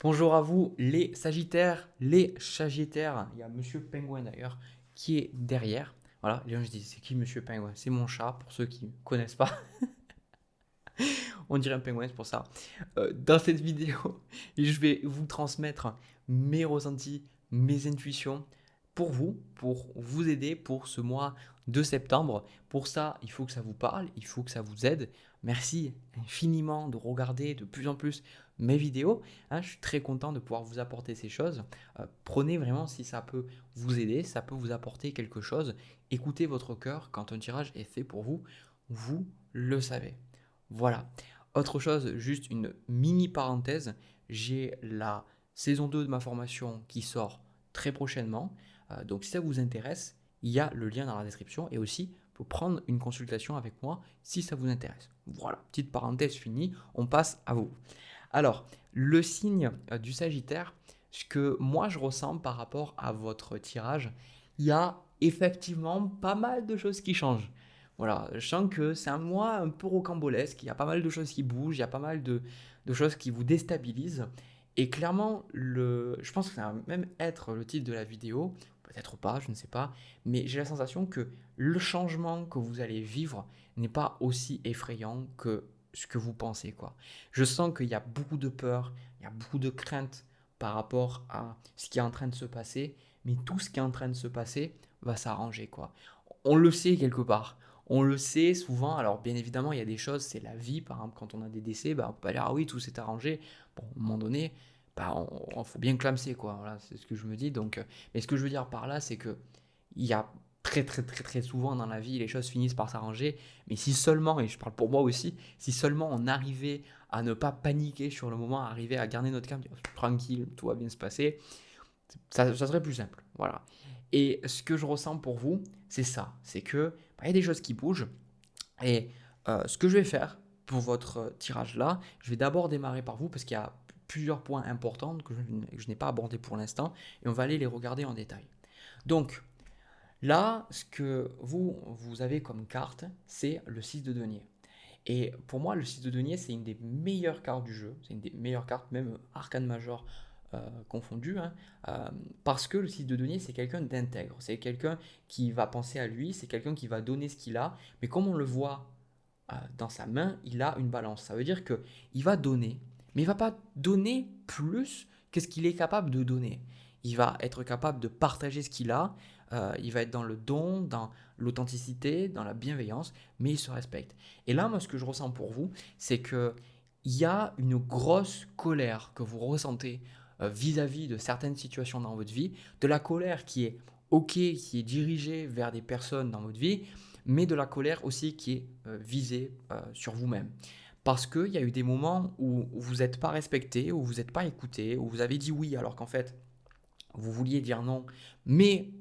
Bonjour à vous les Sagittaires, les Sagittaires. Il y a Monsieur Pingouin d'ailleurs qui est derrière. Voilà, les gens se disent c'est qui Monsieur Pingouin? C'est mon chat pour ceux qui ne connaissent pas. On dirait un pingouin, c'est pour ça. Dans cette vidéo, je vais vous transmettre mes ressentis, mes intuitions pour vous aider pour ce mois de septembre. Pour ça, il faut que ça vous parle, il faut que ça vous aide. Merci infiniment de regarder de plus en plus mes vidéos. Hein, je suis très content de pouvoir vous apporter ces choses. Prenez vraiment si ça peut vous aider, ça peut vous apporter quelque chose. Écoutez votre cœur quand un tirage est fait pour vous. Vous le savez. Voilà. Autre chose, juste une mini parenthèse, j'ai la saison 2 de ma formation qui sort très prochainement. Donc si ça vous intéresse, il y a le lien dans la description et aussi pour prendre une consultation avec moi si ça vous intéresse. Voilà, petite parenthèse finie, on passe à vous. Alors, le signe du Sagittaire, ce que moi je ressens par rapport à votre tirage, il y a effectivement pas mal de choses qui changent. Voilà, je sens que c'est un mois un peu rocambolesque, il y a pas mal de choses qui bougent, il y a pas mal de choses qui vous déstabilisent. Et clairement, je pense que ça va même être le titre de la vidéo, peut-être pas, je ne sais pas, mais j'ai la sensation que le changement que vous allez vivre n'est pas aussi effrayant que ce que vous pensez, quoi. Je sens qu'il y a beaucoup de peur, il y a beaucoup de crainte par rapport à ce qui est en train de se passer, mais tout ce qui est en train de se passer va s'arranger, quoi. On le sait quelque part. On le sait souvent. Alors, bien évidemment, il y a des choses, c'est la vie. Par exemple, quand on a des décès, bah, on peut pas dire, ah oui, tout s'est arrangé. Bon, à un moment donné, bah, faut bien clamser, quoi. Voilà, c'est ce que je me dis. Donc, mais ce que je veux dire par là, c'est que il y a très souvent dans la vie, les choses finissent par s'arranger. Mais si seulement, et je parle pour moi aussi, si seulement on arrivait à ne pas paniquer sur le moment, à arriver à garder notre calme, dire, tranquille, tout va bien se passer, ça serait plus simple. Voilà. Et ce que je ressens pour vous, c'est ça. C'est que bah, il y a des choses qui bougent. Et ce que je vais faire pour votre tirage là, je vais d'abord démarrer par vous parce qu'il y a plusieurs points importants que je n'ai pas abordés pour l'instant. Et on va aller les regarder en détail. Donc, là, ce que vous avez comme carte, c'est le 6 de denier. Et pour moi, le 6 de denier, c'est une des meilleures cartes du jeu. C'est une des meilleures cartes, même arcane major confondu, hein, parce que le 6 de denier, c'est quelqu'un d'intègre. C'est quelqu'un qui va penser à lui, c'est quelqu'un qui va donner ce qu'il a. Mais comme on le voit dans sa main, il a une balance. Ça veut dire qu'il va donner, mais il ne va pas donner plus que ce qu'il est capable de donner. Il va être capable de partager ce qu'il a, il va être dans le don, dans l'authenticité, dans la bienveillance, mais il se respecte. Et là, moi, ce que je ressens pour vous, c'est qu'il y a une grosse colère que vous ressentez vis-à-vis de certaines situations dans votre vie, de la colère qui est OK, qui est dirigée vers des personnes dans votre vie, mais de la colère aussi qui est visée sur vous-même. Parce qu'il y a eu des moments où vous n'êtes pas respecté, où vous n'êtes pas écouté, où vous avez dit oui alors qu'en fait vous vouliez dire non, mais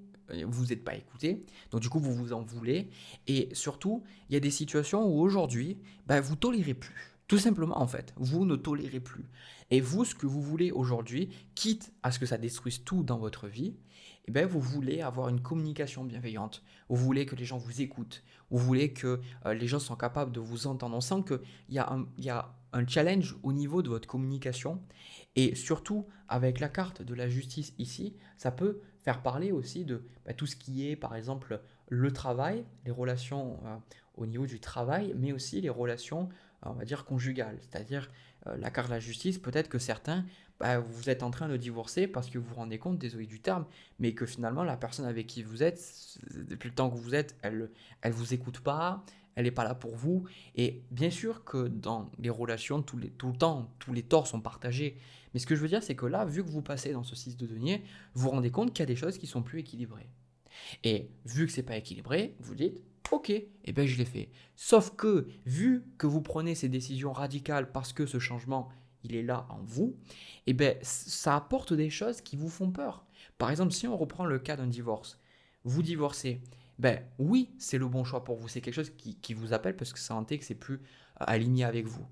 vous n'êtes pas écouté, donc du coup vous vous en voulez, et surtout il y a des situations où aujourd'hui bah, vous tolérez plus. Tout simplement en fait, vous ne tolérez plus. Et vous, ce que vous voulez aujourd'hui, quitte à ce que ça détruise tout dans votre vie, eh ben, vous voulez avoir une communication bienveillante, vous voulez que les gens vous écoutent, vous voulez que les gens soient capables de vous entendre. On sent qu'il y a un challenge au niveau de votre communication, et surtout avec la carte de la justice ici, ça peut faire parler aussi de tout ce qui est par exemple le travail, les relations au niveau du travail, mais aussi les relations on va dire conjugales, c'est-à-dire la carte de la justice, peut-être que certains, vous êtes en train de divorcer parce que vous vous rendez compte, désolé du terme, mais que finalement la personne avec qui vous êtes, depuis le temps que vous êtes, elle vous écoute pas, elle n'est pas là pour vous. Et bien sûr que dans les relations, tout le temps, tous les torts sont partagés. Mais ce que je veux dire, c'est que là, vu que vous passez dans ce 6 de denier, vous vous rendez compte qu'il y a des choses qui sont plus équilibrées. Et vu que c'est pas équilibré, vous dites, ok, et ben je l'ai fait. Sauf que, vu que vous prenez ces décisions radicales parce que ce changement, il est là en vous, et ben ça apporte des choses qui vous font peur. Par exemple, si on reprend le cas d'un divorce, vous divorcez, ben oui, c'est le bon choix pour vous, c'est quelque chose qui vous appelle parce que ça sentez que c'est plus aligné avec vous.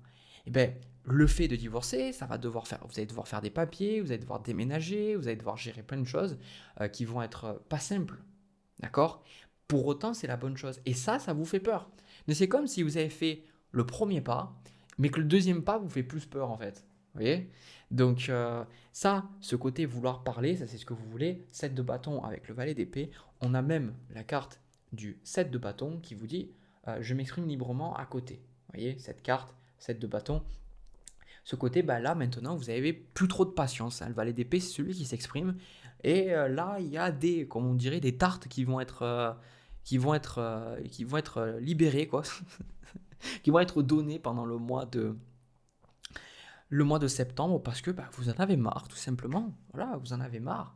Et ben le fait de divorcer, vous allez devoir faire des papiers, vous allez devoir déménager, vous allez devoir gérer plein de choses qui vont être pas simples. D'accord? Pour autant, c'est la bonne chose. Et ça vous fait peur. Mais c'est comme si vous avez fait le premier pas, mais que le deuxième pas vous fait plus peur en fait. Vous voyez? Donc ça, ce côté vouloir parler, ça c'est ce que vous voulez. 7 de bâton avec le valet d'épée. On a même la carte du 7 de bâton qui vous dit je m'exprime librement à côté. Vous voyez, cette carte, 7 de bâton. Ce côté, bah, là maintenant, vous n'avez plus trop de patience, hein. Le valet d'épée, c'est celui qui s'exprime. Et là, il y a des, comme on dirait, des tartes qui vont être libérées, quoi. Qui vont être données pendant le mois de septembre parce que bah, vous en avez marre, tout simplement. Voilà, vous en avez marre.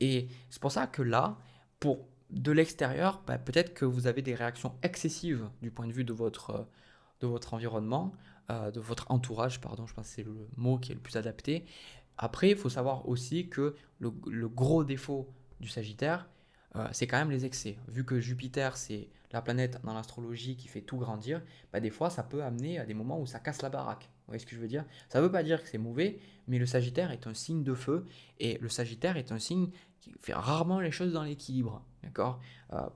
Et c'est pour ça que là, pour de l'extérieur, bah, peut-être que vous avez des réactions excessives du point de vue de votre environnement, de votre entourage, pardon, je pense que c'est le mot qui est le plus adapté. Après, il faut savoir aussi que le gros défaut du Sagittaire, c'est quand même les excès. Vu que Jupiter, c'est la planète dans l'astrologie qui fait tout grandir, bah, des fois, ça peut amener à des moments où ça casse la baraque. Vous voyez ce que je veux dire? Ça ne veut pas dire que c'est mauvais, mais le Sagittaire est un signe de feu, et le Sagittaire est un signe qui fait rarement les choses dans l'équilibre. D'accord?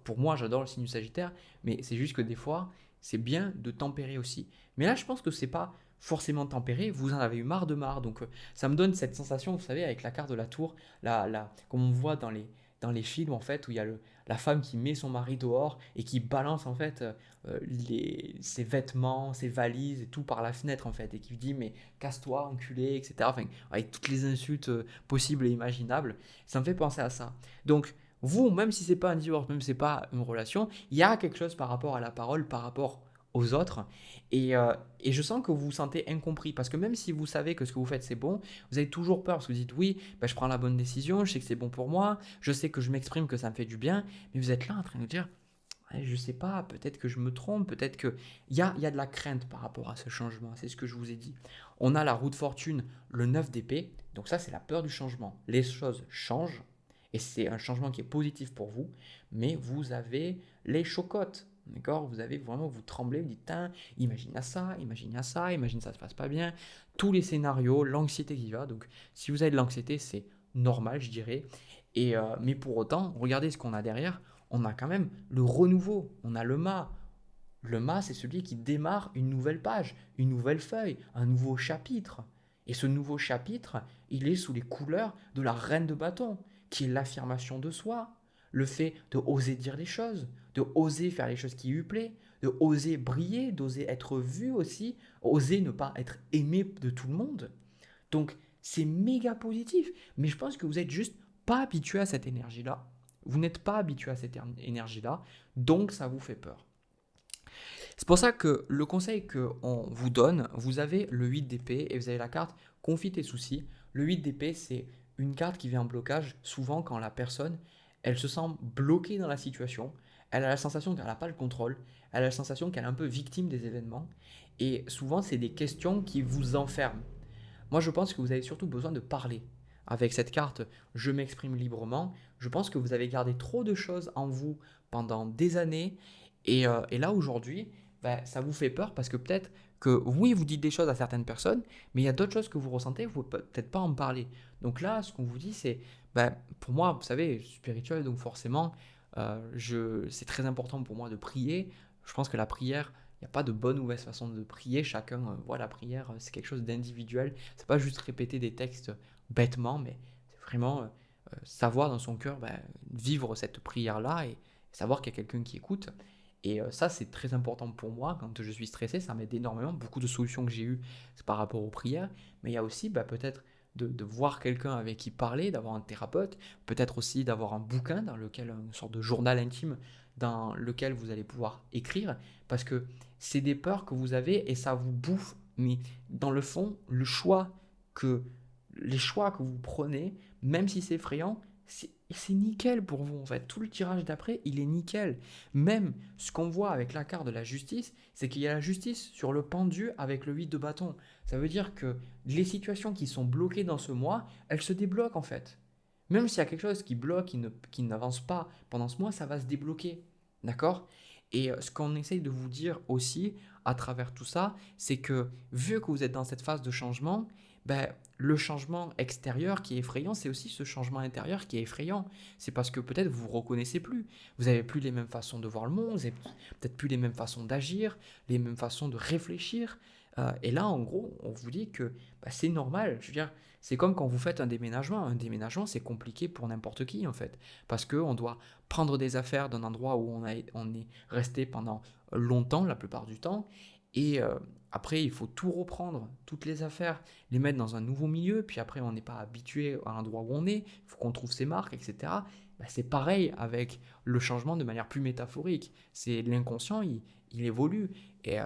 Pour moi, j'adore le signe du Sagittaire, mais c'est juste que des fois, c'est bien de tempérer aussi. Mais là, je pense que c'est pas forcément tempéré, vous en avez eu marre. Donc, ça me donne cette sensation, vous savez, avec la carte de la tour, comme on voit dans les films, en fait, où il y a la femme qui met son mari dehors et qui balance, en fait, ses vêtements, ses valises et tout par la fenêtre, en fait, et qui lui dit, mais casse-toi, enculé, etc. Enfin, avec toutes les insultes possibles et imaginables. Ça me fait penser à ça. Donc, vous, même si c'est pas un divorce, même si c'est pas une relation, il y a quelque chose par rapport à la parole, par rapport aux autres. Et je sens que vous vous sentez incompris parce que même si vous savez que ce que vous faites c'est bon, vous avez toujours peur parce que vous dites oui, ben, je prends la bonne décision, je sais que c'est bon pour moi, je sais que je m'exprime, que ça me fait du bien, mais vous êtes là en train de dire ouais, je sais pas, peut-être que je me trompe, peut-être que il y a de la crainte par rapport à ce changement, c'est ce que je vous ai dit. On a la roue de fortune, le 9 d'épée, donc ça c'est la peur du changement. Les choses changent et c'est un changement qui est positif pour vous, mais vous avez les chocottes. D'accord? Vous avez vraiment, vous tremblez, vous dites, imagine à ça, imagine à ça, imagine ça se passe pas bien. Tous les scénarios, l'anxiété qui va. Donc, si vous avez de l'anxiété, c'est normal, je dirais. Mais pour autant, regardez ce qu'on a derrière. On a quand même le renouveau. On a le mât. Le mât, c'est celui qui démarre une nouvelle page, une nouvelle feuille, un nouveau chapitre. Et ce nouveau chapitre, il est sous les couleurs de la reine de bâton, qui est l'affirmation de soi, le fait de oser dire les choses, de oser faire les choses qui lui plaît, de oser briller, d'oser être vu aussi, oser ne pas être aimé de tout le monde. Donc, c'est méga positif. Mais je pense que vous n'êtes juste pas habitué à cette énergie-là. Vous n'êtes pas habitué à cette énergie-là, donc ça vous fait peur. C'est pour ça que le conseil qu'on vous donne, vous avez le 8 d'épée et vous avez la carte confie tes soucis. Le 8 d'épée, c'est une carte qui vient en blocage souvent quand la personne, elle se sent bloquée dans la situation, elle a la sensation qu'elle n'a pas le contrôle, elle a la sensation qu'elle est un peu victime des événements et souvent c'est des questions qui vous enferment. Moi je pense que vous avez surtout besoin de parler. Avec cette carte, je m'exprime librement, je pense que vous avez gardé trop de choses en vous pendant des années et là aujourd'hui, ben, ça vous fait peur parce que peut-être que oui, vous dites des choses à certaines personnes, mais il y a d'autres choses que vous ressentez, vous ne pouvez peut-être pas en parler. Donc là, ce qu'on vous dit, c'est, ben, pour moi, vous savez, je suis spirituel, donc forcément, c'est très important pour moi de prier. Je pense que la prière, il n'y a pas de bonne ou mauvaise façon de prier. Chacun voit la prière, c'est quelque chose d'individuel. C'est pas juste répéter des textes bêtement, mais c'est vraiment savoir dans son cœur ben, vivre cette prière-là et savoir qu'il y a quelqu'un qui écoute. Et ça, c'est très important pour moi. Quand je suis stressé, ça m'aide énormément. Beaucoup de solutions que j'ai eues, c'est par rapport aux prières. Mais il y a aussi bah, peut-être de voir quelqu'un avec qui parler, d'avoir un thérapeute. Peut-être aussi d'avoir un bouquin dans lequel, une sorte de journal intime dans lequel vous allez pouvoir écrire. Parce que c'est des peurs que vous avez et ça vous bouffe. Mais dans le fond, les choix que vous prenez, même si c'est effrayant, c'est nickel pour vous en fait. Tout le tirage d'après, il est nickel. Même ce qu'on voit avec la carte de la justice, c'est qu'il y a la justice sur le pendu avec le 8 de bâton. Ça veut dire que les situations qui sont bloquées dans ce mois, elles se débloquent en fait. Même s'il y a quelque chose qui bloque, qui n'avance pas pendant ce mois, ça va se débloquer. D'accord? Et ce qu'on essaye de vous dire aussi à travers tout ça, c'est que vu que vous êtes dans cette phase de changement, ben, le changement extérieur qui est effrayant, c'est aussi ce changement intérieur qui est effrayant. C'est parce que peut-être vous ne vous reconnaissez plus. Vous n'avez plus les mêmes façons de voir le monde, vous n'avez peut-être plus les mêmes façons d'agir, les mêmes façons de réfléchir. Et là, en gros, on vous dit que bah, c'est normal. Je veux dire, C'est comme quand vous faites un déménagement. Un déménagement, c'est compliqué pour n'importe qui, en fait. Parce qu'on doit prendre des affaires d'un endroit où on est resté pendant longtemps, la plupart du temps. Et après, il faut tout reprendre, toutes les affaires, les mettre dans un nouveau milieu. Puis après, on n'est pas habitué à l'endroit où on est. Il faut qu'on trouve ses marques, etc. Ben, c'est pareil avec le changement de manière plus métaphorique. C'est l'inconscient, il évolue. Et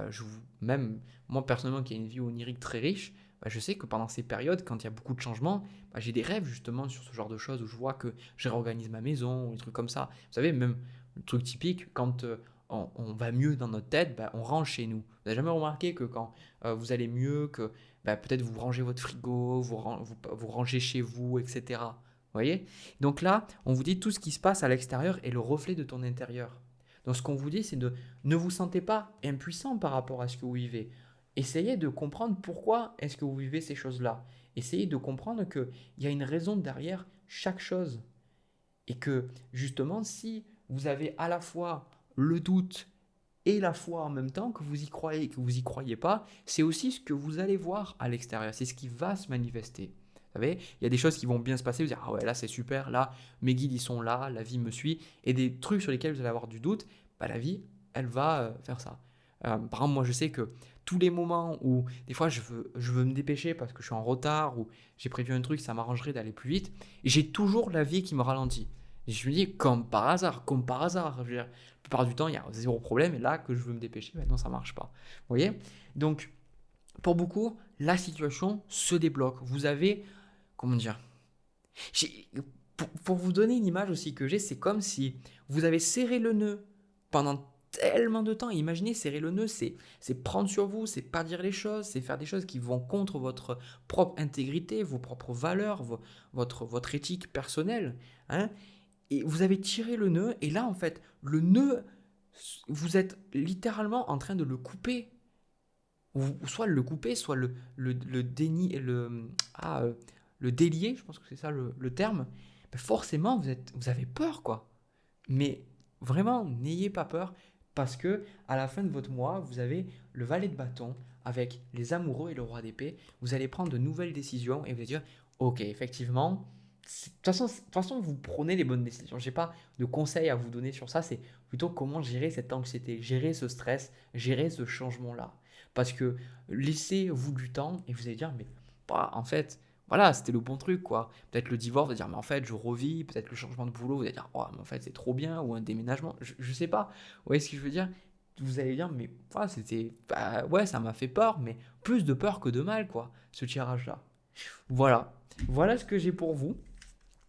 même moi, personnellement, qui ai une vie onirique très riche, bah, je sais que pendant ces périodes, quand il y a beaucoup de changements, bah, j'ai des rêves justement sur ce genre de choses où je vois que je réorganise ma maison, ou des trucs comme ça. Vous savez, même le truc typique, quand on va mieux dans notre tête, bah, on range chez nous. Vous n'avez jamais remarqué que quand vous allez mieux, que bah, peut-être vous rangez votre frigo, vous rangez chez vous, etc. Vous voyez? Donc là, on vous dit tout ce qui se passe à l'extérieur est le reflet de ton intérieur. Donc ce qu'on vous dit, c'est de ne vous sentez pas impuissant par rapport à ce que vous vivez. Essayez de comprendre pourquoi est-ce que vous vivez ces choses-là. Essayez de comprendre qu'il y a une raison derrière chaque chose. Et que justement, si vous avez à la fois le doute et la foi en même temps, que vous y croyez et que vous y croyez pas, c'est aussi ce que vous allez voir à l'extérieur. C'est ce qui va se manifester. Vous savez, il y a des choses qui vont bien se passer, vous dire ah ouais, là c'est super, là mes guides ils sont là, la vie me suit, et des trucs sur lesquels vous allez avoir du doute, bah, la vie elle va faire ça. Par exemple, moi je sais que tous les moments où des fois je veux me dépêcher parce que je suis en retard ou j'ai prévu un truc, ça m'arrangerait d'aller plus vite, j'ai toujours la vie qui me ralentit. Et je me dis comme par hasard. Je veux dire, la plupart du temps, il y a zéro problème, et là que je veux me dépêcher, maintenant ça marche pas. Vous voyez? Donc, pour beaucoup, la situation se débloque. Vous avez, comment dire, pour vous donner une image aussi que j'ai, c'est comme si vous avez serré le nœud pendant tellement de temps. Imaginez, serrer le nœud, c'est prendre sur vous, c'est pas dire les choses, c'est faire des choses qui vont contre votre propre intégrité, vos propres valeurs, votre éthique personnelle. Hein. Et vous avez tiré le nœud, et là, en fait, le nœud, vous êtes littéralement en train de le couper. Ou soit le couper, soit le déni, le délier, je pense que c'est ça le terme. Ben forcément, vous avez peur, quoi. Mais vraiment, n'ayez pas peur, parce que à la fin de votre mois, vous avez le valet de bâton avec les amoureux et le roi d'épée. Vous allez prendre de nouvelles décisions et vous allez dire, ok, effectivement, de toute façon, vous prenez les bonnes décisions. Je n'ai pas de conseils à vous donner sur ça, c'est plutôt comment gérer cette anxiété, gérer ce stress, gérer ce changement-là. Parce que laissez-vous du temps et vous allez dire, mais bah, en fait, voilà, c'était le bon truc, quoi. Peut-être le divorce, vous allez dire, mais en fait, je revis. Peut-être le changement de boulot, vous allez dire, oh, mais en fait, c'est trop bien. Ou un déménagement, je sais pas. Vous voyez ce que je veux dire? Vous allez dire, mais voilà, c'était, bah, ouais, ça m'a fait peur, mais plus de peur que de mal, quoi, ce tirage-là. Voilà. Voilà ce que j'ai pour vous,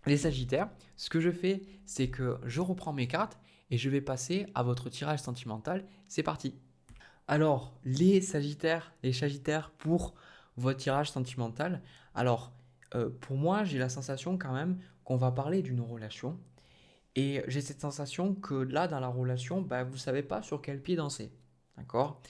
les Sagittaires. Ce que je fais, c'est que je reprends mes cartes et je vais passer à votre tirage sentimental. C'est parti. Alors, les Sagittaires pour votre tirage sentimental. Alors, pour moi, j'ai la sensation quand même qu'on va parler d'une relation. Et j'ai cette sensation que là, dans la relation, bah, vous ne savez pas sur quel pied danser. D'accord?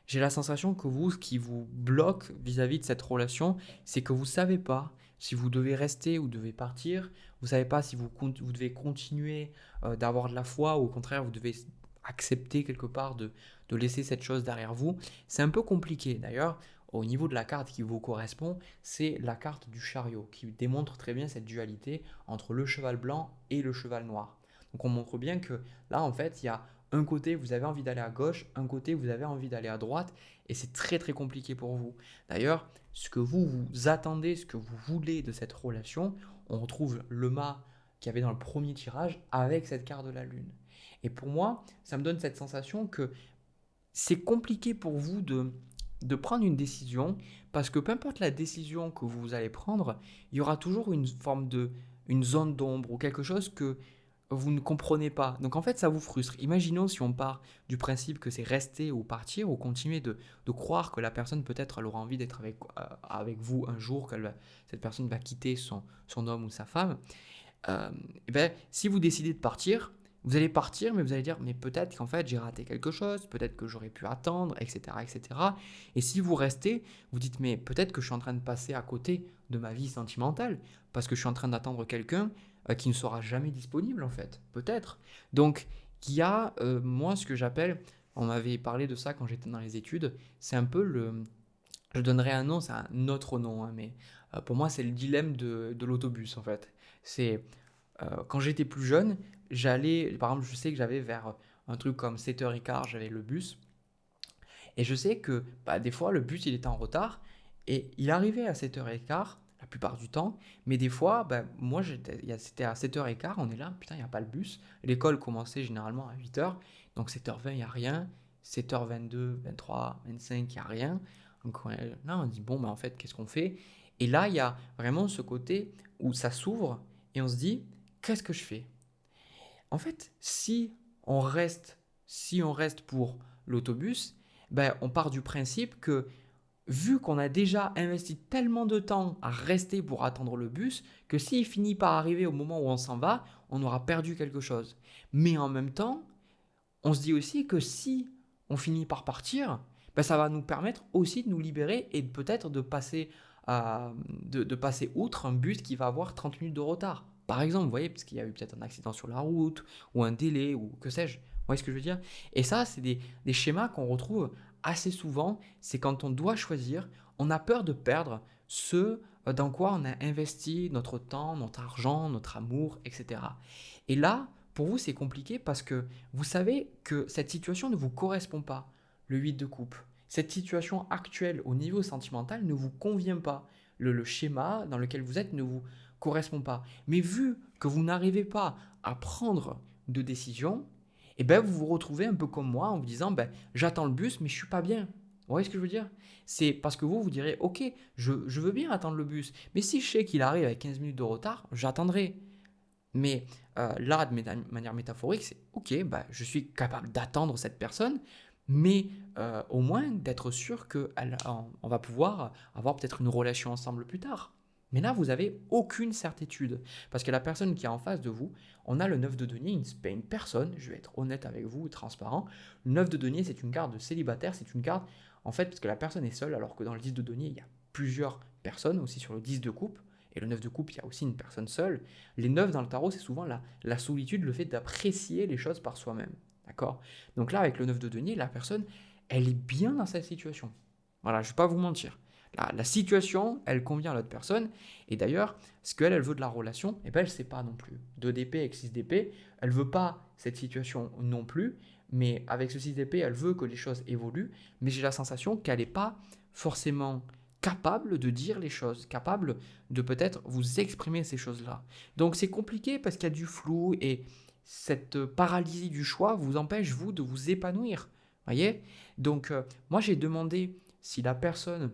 J'ai la sensation que vous, ce qui vous bloque vis-à-vis de cette relation, c'est que vous ne savez pas si vous devez rester ou devez partir. Vous ne savez pas si vous devez continuer d'avoir de la foi ou au contraire, vous devez accepter quelque part de laisser cette chose derrière vous. C'est un peu compliqué. D'ailleurs, au niveau de la carte qui vous correspond, c'est la carte du chariot qui démontre très bien cette dualité entre le cheval blanc et le cheval noir. Donc on montre bien que là, en fait, il y a un côté, vous avez envie d'aller à gauche, un côté, vous avez envie d'aller à droite, et c'est très très compliqué pour vous. D'ailleurs, ce que vous attendez, ce que vous voulez de cette relation, on retrouve le mât qu'il y avait dans le premier tirage avec cette carte de la lune. Et pour moi, ça me donne cette sensation que c'est compliqué pour vous de prendre une décision, parce que peu importe la décision que vous allez prendre, il y aura toujours une zone d'ombre ou quelque chose que vous ne comprenez pas. Donc en fait, ça vous frustre. Imaginons si on part du principe que c'est rester ou partir, ou continuer de croire que la personne, peut-être, elle aura envie d'être avec vous un jour, cette personne va quitter son homme ou sa femme. Et ben, si vous décidez de partir, vous allez partir, mais vous allez dire, mais peut-être qu'en fait j'ai raté quelque chose, peut-être que j'aurais pu attendre, etc., etc. Et si vous restez, vous dites, mais peut-être que je suis en train de passer à côté de ma vie sentimentale, parce que je suis en train d'attendre quelqu'un qui ne sera jamais disponible, en fait, peut-être. Donc, il y a, moi, ce que j'appelle, on m'avait parlé de ça quand j'étais dans les études, c'est un peu je donnerai un nom, c'est un autre nom, hein, mais Pour moi, c'est le dilemme de l'autobus, en fait. C'est quand j'étais plus jeune, par exemple, je sais que j'avais vers un truc comme 7h15, j'avais le bus. Et je sais que bah, des fois, le bus, il était en retard. Et il arrivait à 7h15, la plupart du temps. Mais des fois, bah, moi, c'était à 7h15, on est là, putain, il n'y a pas le bus. L'école commençait généralement à 8h. Donc 7h20, il n'y a rien. 7h22, 23, 25, il n'y a rien. Donc là, on dit, bon, bah, en fait, qu'est-ce qu'on fait? Et là, il y a vraiment ce côté où ça s'ouvre et on se dit, qu'est-ce que je fais? En fait, si on reste pour l'autobus, ben, on part du principe que vu qu'on a déjà investi tellement de temps à rester pour attendre le bus, que s'il finit par arriver au moment où on s'en va, on aura perdu quelque chose. Mais en même temps, on se dit aussi que si on finit par partir, ben, ça va nous permettre aussi de nous libérer et peut-être de passer outre un bus qui va avoir 30 minutes de retard. Par exemple, vous voyez, parce qu'il y a eu peut-être un accident sur la route, ou un délai, ou que sais-je. Vous voyez ce que je veux dire? Et ça, c'est des schémas qu'on retrouve assez souvent. C'est quand on doit choisir, on a peur de perdre ce dans quoi on a investi notre temps, notre argent, notre amour, etc. Et là, pour vous, c'est compliqué parce que vous savez que cette situation ne vous correspond pas, le 8 de coupe. Cette situation actuelle au niveau sentimental ne vous convient pas. Le schéma dans lequel vous êtes ne vous correspond pas. Mais vu que vous n'arrivez pas à prendre de décision, eh ben vous vous retrouvez un peu comme moi en vous disant ben, j'attends le bus mais je suis pas bien. Vous voyez ce que je veux dire? C'est parce que vous direz ok, je veux bien attendre le bus, mais si je sais qu'il arrive avec 15 minutes de retard, j'attendrai. Mais là, de manière métaphorique, c'est ok, bah, je suis capable d'attendre cette personne, mais au moins d'être sûr qu'on va pouvoir avoir peut-être une relation ensemble plus tard. Mais là, vous n'avez aucune certitude. Parce que la personne qui est en face de vous, on a le 9 de denier, c'est pas une personne, je vais être honnête avec vous, transparent. Le 9 de denier, c'est une carte de célibataire, c'est une carte, en fait, parce que la personne est seule, alors que dans le 10 de denier, il y a plusieurs personnes, aussi sur le 10 de coupe. Et le 9 de coupe, il y a aussi une personne seule. Les 9 dans le tarot, c'est souvent la solitude, le fait d'apprécier les choses par soi-même. D'accord? Donc là, avec le 9 de denier, la personne, elle est bien dans cette situation. Voilà, je ne vais pas vous mentir. La situation, elle convient à l'autre personne. Et d'ailleurs, ce qu'elle elle veut de la relation, eh ben, elle ne sait pas non plus. 2 d'épée avec 6 d'épée, elle ne veut pas cette situation non plus. Mais avec ce 6 d'épée, elle veut que les choses évoluent. Mais j'ai la sensation qu'elle n'est pas forcément capable de dire les choses, capable de peut-être vous exprimer ces choses-là. Donc c'est compliqué parce qu'il y a du flou et cette paralysie du choix vous empêche, vous, de vous épanouir. Voyez? Donc moi j'ai demandé si la personne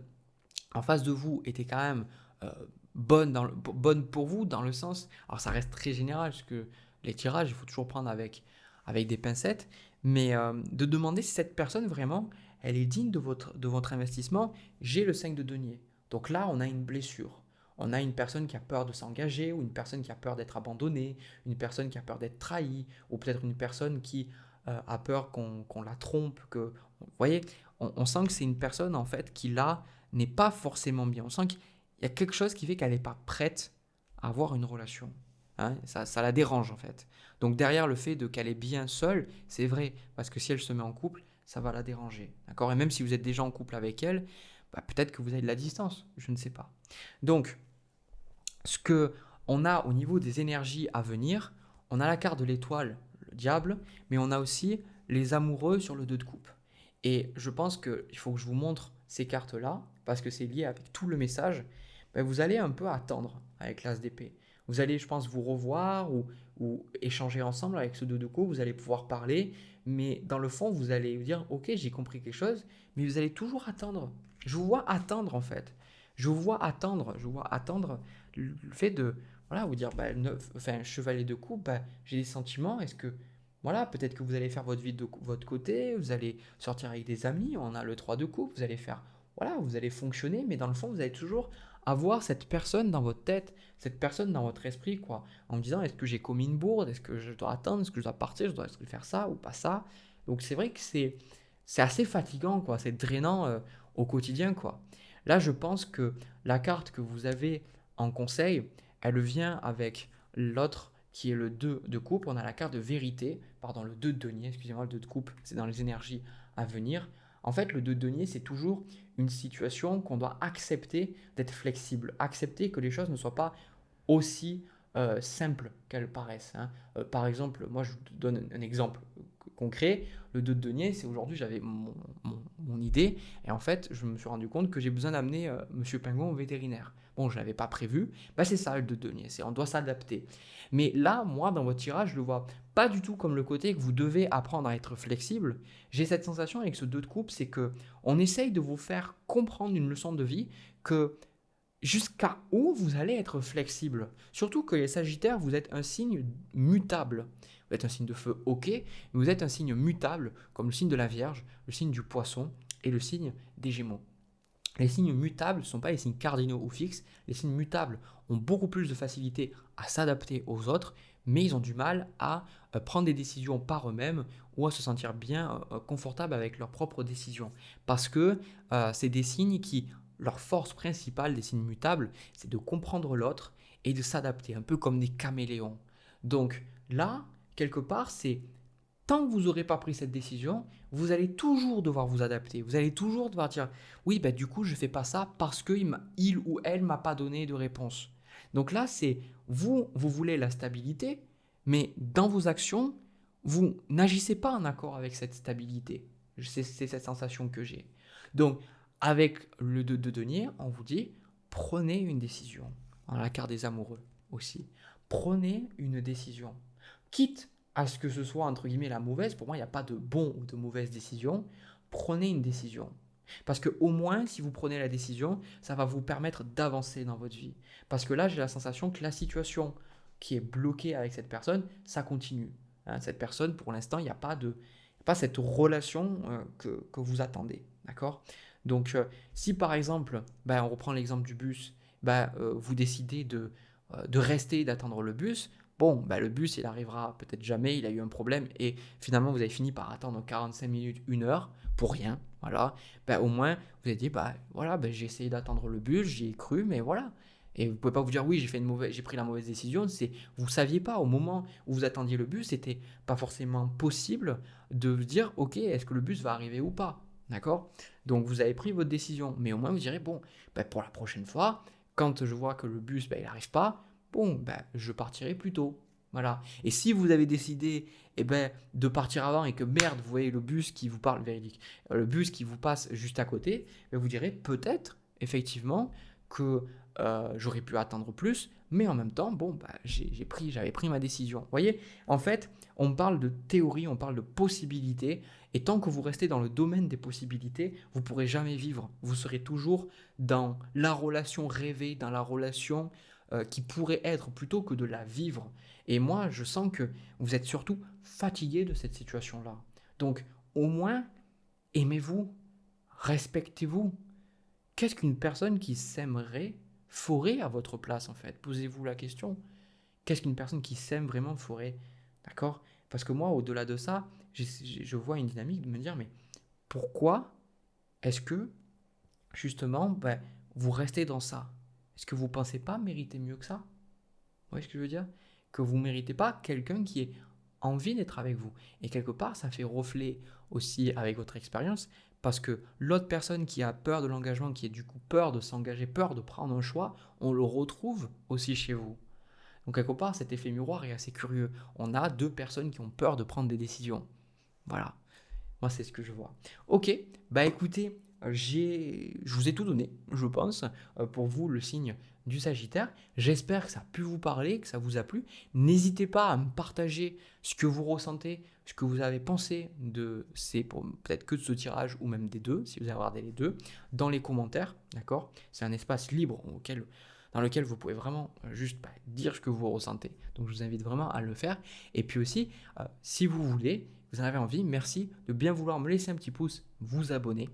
en face de vous était quand même euh, bonne pour vous, dans le sens, alors ça reste très général, parce que les tirages, il faut toujours prendre avec des pincettes, mais de demander si cette personne vraiment, elle est digne de votre investissement. J'ai le 5 de denier. Donc là, on a une blessure. On a une personne qui a peur de s'engager, ou une personne qui a peur d'être abandonnée, une personne qui a peur d'être trahie, ou peut-être une personne qui a peur qu'on la trompe. Vous voyez, on sent que c'est une personne en fait qui là n'est pas forcément bien. On sent qu'il y a quelque chose qui fait qu'elle n'est pas prête à avoir une relation. Hein, ça la dérange en fait. Donc derrière le fait de qu'elle est bien seule, c'est vrai, parce que si elle se met en couple, ça va la déranger. D'accord? Et même si vous êtes déjà en couple avec elle, bah, peut-être que vous avez de la distance, je ne sais pas. Donc, ce que on a au niveau des énergies à venir, on a la carte de l'étoile, le diable, mais on a aussi les amoureux sur le 2 de coupe. Et je pense qu'il faut que je vous montre ces cartes-là, parce que c'est lié avec tout le message. Ben, vous allez un peu attendre avec l'as d'épée. Vous allez, je pense, vous revoir ou échanger ensemble avec ce 2 de coupe, vous allez pouvoir parler, mais dans le fond, vous allez vous dire, ok, j'ai compris quelque chose, mais vous allez toujours attendre. Je vous vois attendre en fait. Je vous vois attendre le fait de voilà, vous dire, bah, enfin, chevalier de coupe, bah, j'ai des sentiments, est-ce que voilà, peut-être que vous allez faire votre vie de votre côté, vous allez sortir avec des amis, on a le 3 de coupe, vous allez faire, voilà, vous allez fonctionner, mais dans le fond, vous allez toujours avoir cette personne dans votre tête, cette personne dans votre esprit, quoi, en me disant, est-ce que j'ai commis une bourde, est-ce que je dois attendre, est-ce que je dois partir, je dois faire ça ou pas ça. Donc c'est vrai que c'est assez fatigant, quoi, c'est drainant au quotidien, quoi. Là, je pense que la carte que vous avez en conseil, elle vient avec l'autre qui est le 2 de coupe. On a la carte de vérité, pardon, le 2 de denier, excusez-moi, le 2 de coupe, c'est dans les énergies à venir. En fait, le 2 de denier, c'est toujours une situation qu'on doit accepter d'être flexible, accepter que les choses ne soient pas aussi simples qu'elles paraissent, hein. Par exemple, moi je te donne un exemple concret. Le 2 de denier, c'est aujourd'hui j'avais mon idée et en fait je me suis rendu compte que j'ai besoin d'amener Monsieur Pingouin au vétérinaire. Bon, je ne l'avais pas prévu, bah, c'est ça le 2 de denier, c'est on doit s'adapter. Mais là, moi, dans votre tirage, je le vois pas du tout comme le côté que vous devez apprendre à être flexible. J'ai cette sensation avec ce 2 de coupe, c'est que on essaye de vous faire comprendre une leçon de vie que jusqu'à où vous allez être flexible. Surtout que les Sagittaires, vous êtes un signe mutable. Vous êtes un signe de feu, ok, mais vous êtes un signe mutable, comme le signe de la Vierge, le signe du Poisson et le signe des Gémeaux. Les signes mutables ne sont pas les signes cardinaux ou fixes. Les signes mutables ont beaucoup plus de facilité à s'adapter aux autres, mais ils ont du mal à prendre des décisions par eux-mêmes ou à se sentir bien confortables avec leurs propres décisions. Parce que c'est des signes qui, leur force principale des signes mutables, c'est de comprendre l'autre et de s'adapter, un peu comme des caméléons. Donc là, quelque part, c'est tant que vous n'aurez pas pris cette décision, vous allez toujours devoir vous adapter. Vous allez toujours devoir dire oui, bah, du coup, je ne fais pas ça parce qu'il ou elle ne m'a pas donné de réponse. Donc là, c'est vous voulez la stabilité, mais dans vos actions, vous n'agissez pas en accord avec cette stabilité. C'est cette sensation que j'ai. Donc, avec le 2 de denier, on vous dit prenez une décision. Dans la carte des amoureux aussi. Prenez une décision. Quitte à ce que ce soit entre guillemets la mauvaise, pour moi il n'y a pas de bon ou de mauvaise décision, prenez une décision. Parce que au moins si vous prenez la décision, ça va vous permettre d'avancer dans votre vie. Parce que là j'ai la sensation que la situation qui est bloquée avec cette personne, ça continue. Hein, cette personne pour l'instant il n'y a pas cette relation que vous attendez. D'accord. Donc si par exemple, on reprend l'exemple du bus, vous décidez de rester et d'attendre le bus. Bon, le bus, il arrivera peut-être jamais, il a eu un problème et finalement, vous avez fini par attendre 45 minutes, 1 heure pour rien. Voilà. Au moins, vous avez dit, voilà, j'ai essayé d'attendre le bus, j'y ai cru, mais voilà. Et vous ne pouvez pas vous dire, oui, j'ai pris la mauvaise décision. Vous ne saviez pas, au moment où vous attendiez le bus, c'était pas forcément possible de dire, ok, est-ce que le bus va arriver ou pas. D'accord. Donc, vous avez pris votre décision, mais au moins, vous direz, bon, pour la prochaine fois, quand je vois que le bus, il n'arrive pas, bon, je partirai plus tôt. Voilà. Et si vous avez décidé de partir avant et que merde, vous voyez le bus qui vous parle, véridique, le bus qui vous passe juste à côté, vous direz peut-être, effectivement, que j'aurais pu attendre plus, mais en même temps, bon, j'avais pris ma décision. Vous voyez, en fait, on parle de théorie, on parle de possibilités, et tant que vous restez dans le domaine des possibilités, vous ne pourrez jamais vivre. Vous serez toujours dans la relation rêvée, dans la relation qui pourrait être plutôt que de la vivre. Et moi, je sens que vous êtes surtout fatigué de cette situation-là. Donc, au moins, aimez-vous, respectez-vous. Qu'est-ce qu'une personne qui s'aimerait ferait à votre place, en fait? Posez-vous la question. Qu'est-ce qu'une personne qui s'aime vraiment ferait? D'accord? Parce que moi, au-delà de ça, je vois une dynamique de me dire, mais pourquoi est-ce que, justement, vous restez dans ça? Est-ce que vous ne pensez pas mériter mieux que ça? Vous voyez ce que je veux dire? Que vous ne méritez pas quelqu'un qui ait envie d'être avec vous. Et quelque part, ça fait reflet aussi avec votre expérience, parce que l'autre personne qui a peur de l'engagement, qui a du coup peur de s'engager, peur de prendre un choix, on le retrouve aussi chez vous. Donc quelque part, cet effet miroir est assez curieux. On a 2 personnes qui ont peur de prendre des décisions. Voilà. Moi, c'est ce que je vois. Ok, écoutez, je vous ai tout donné, je pense, pour vous, le signe du Sagittaire. J'espère que ça a pu vous parler, que ça vous a plu. N'hésitez pas à me partager ce que vous ressentez, ce que vous avez pensé peut-être que de ce tirage ou même des 2, si vous avez regardé les 2, dans les commentaires, d'accord? C'est un espace libre dans lequel vous pouvez vraiment juste dire ce que vous ressentez. Donc je vous invite vraiment à le faire. Et puis aussi, si vous voulez, vous en avez envie, merci de bien vouloir me laisser un petit pouce, vous abonner.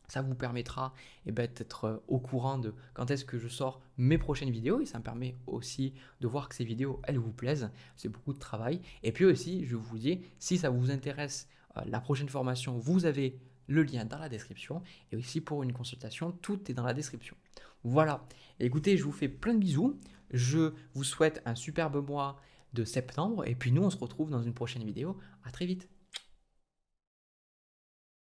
Ça vous permettra d'être au courant de quand est-ce que je sors mes prochaines vidéos et ça me permet aussi de voir que ces vidéos, elles vous plaisent. C'est beaucoup de travail. Et puis aussi, je vous dis, si ça vous intéresse, la prochaine formation, vous avez le lien dans la description. Et aussi pour une consultation, tout est dans la description. Voilà. Écoutez, je vous fais plein de bisous. Je vous souhaite un superbe mois de septembre. Et puis nous, on se retrouve dans une prochaine vidéo. À très vite.